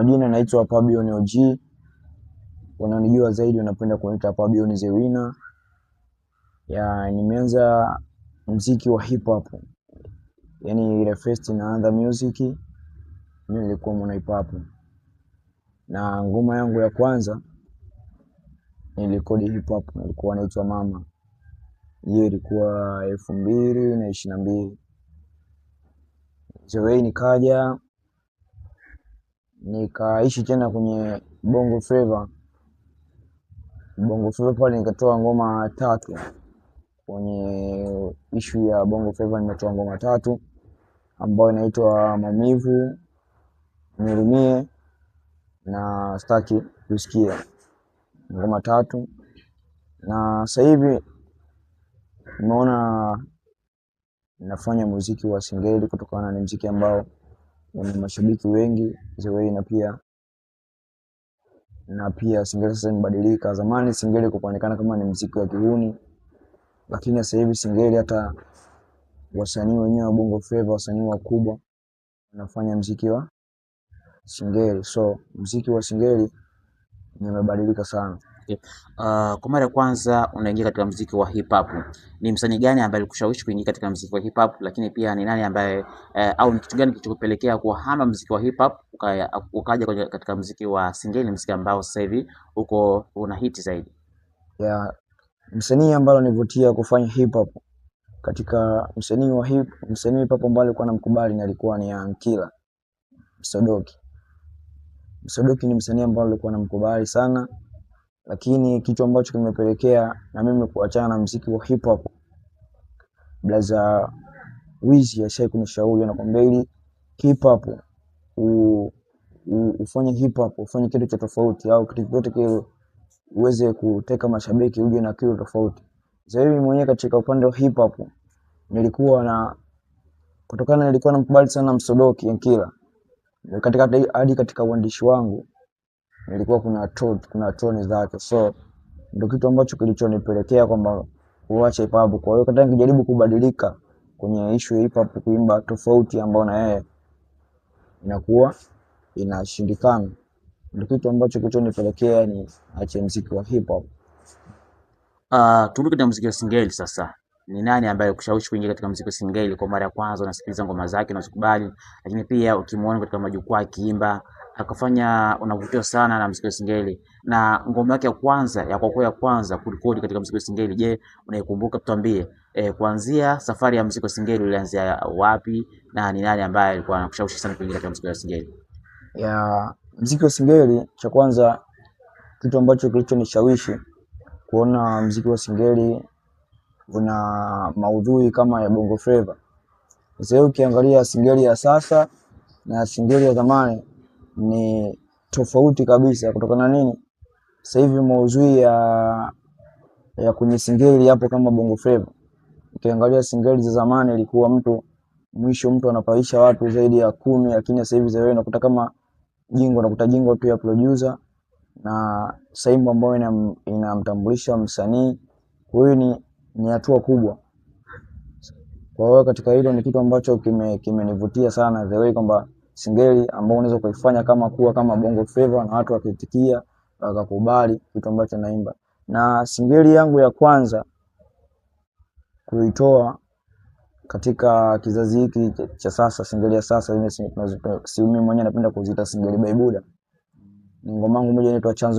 majina naitwa Pabion OG. Wananijua zaidi wanapenda kuniita Pabion the Winner. Nimeanza muziki wa hip hop. Yaani ile first naanza music, mimi nilikuwa mwana hip hop. Na ngoma yangu ya kwanza nilikodi hip hop, ilikuwa inaitwa Mama. Hiyo ilikuwa 2022. Zoe nikaja nikaishi tena kwenye Bongo Flava. Bongo Flava pale nikatoa ngoma 3. Kwenye issue ya Bongo Flava nimetoa ngoma 3 ambayo inaitwa Maumivu, Nihurumie na Sitaki Kusikia. Ngoma 3. Na sasa hivi nimeona nafanya muziki wa singeli kutokana na muziki ambao una mashabiki wengi Zoe, na pia singeli sasa imebadilika. Zamani singeli kuonekana kama ni muziki wa kihuni, lakini sasa hivi singeli hata wasanii wenyewe wa Bongo Flava, wasanii wakubwa wanafanya muziki wa singeli. So muziki wa singeli umebadilika sana. Okay. Kwa mara ya kwanza unaingia katika muziki wa hip hop, ni msanii gani ambaye alikushawishi kuingia katika muziki wa hip hop, lakini pia ni nani ambaye au ni kitu gani kilichokupelekea kuhama muziki wa hip hop ukaja katika muziki wa singeli, muziki ambao sasa hivi uko una hit zaidi? Msanii ambaye alinivutia kufanya hip hop, katika msanii hip hop ambaye alikuwa namkubali na alikuwa ni Ankila Msodoki. Msodoki ni msanii ambaye alikuwa namkubali sana, lakini kitu ambacho kimepelekea na mimi kuachana na muziki wa hip hop, blaza Wizi ashai kunishauri na kwamba ili hip hop ufanye hip hop, ufanye kitu cha tofauti, au kitu chochote kile uweze kuteka mashabiki, uje na kitu tofauti. Sasa hivi mwenyewe katika upande wa hip hop nilikuwa namkubali sana Msodoki Ankila. Katika uandishi wangu nilikuwa kuna tone zake, so ndio kitu ambacho kilichonipelekea kwamba kuacha hip hop. Kwa hiyo katika nikijaribu kubadilika kwenye issue ya hip hop, kuimba tofauti ambao na yeye inakuwa inashindikana, ndio kitu ambacho kilichonipelekea ni ache muziki wa hip hop. Turudi katika muziki wa singeli sasa. Ni nani ambaye kushawishi kuingia katika muziki wa singeli kwa mara ya kwanza? Unasikiliza ngoma zake unazikubali, lakini pia ukimuona katika majukwaa akiimba akafanya, unavutiwa sana na muziki wa singeli, na ngoma yake ya kwanza ya kwanza kurekodi katika muziki wa singeli, je, unaikumbuka? Tuambie kuanzia safari ya muziki wa singeli ulianzia wapi, na ni nani ambaye alikuwa anakushawishi sana kuingia katika muziki wa singeli? Muziki wa singeli, cha kwanza kitu ambacho kilichonishawishi kuona muziki wa singeli una maudhui kama ya Bongo Flava. Sasa ukiangalia singeli ya sasa na singeli ya zamani ni tofauti kabisa. Kutokana nini? Sasa hivi maudhui ya kwenye singeli hapo kama Bongo Flava. Ukiangalia singeli za zamani ilikuwa mwisho anapaisha watu zaidi ya 10, lakini sasa hivi wewe unakuta kama jingo tu ya producer na saimu ambayo inamtambulisha msanii. Kwa hiyo ni hatua kubwa. Kwa hiyo katika hilo ni kitu ambacho kimenivutia sana, the way kwamba singeli ambao unaweza kuifanya kama Bongo Flava na watu wakitikia wakakubali kitu ambacho naimba. Na singeli yangu ya kwanza kuitoa katika kizazi hiki cha sasa, singeli ya sasa, mimi mwenyewe napenda kuziita singeli baibuda. Ngoma yangu moja inaitwa Chanzo.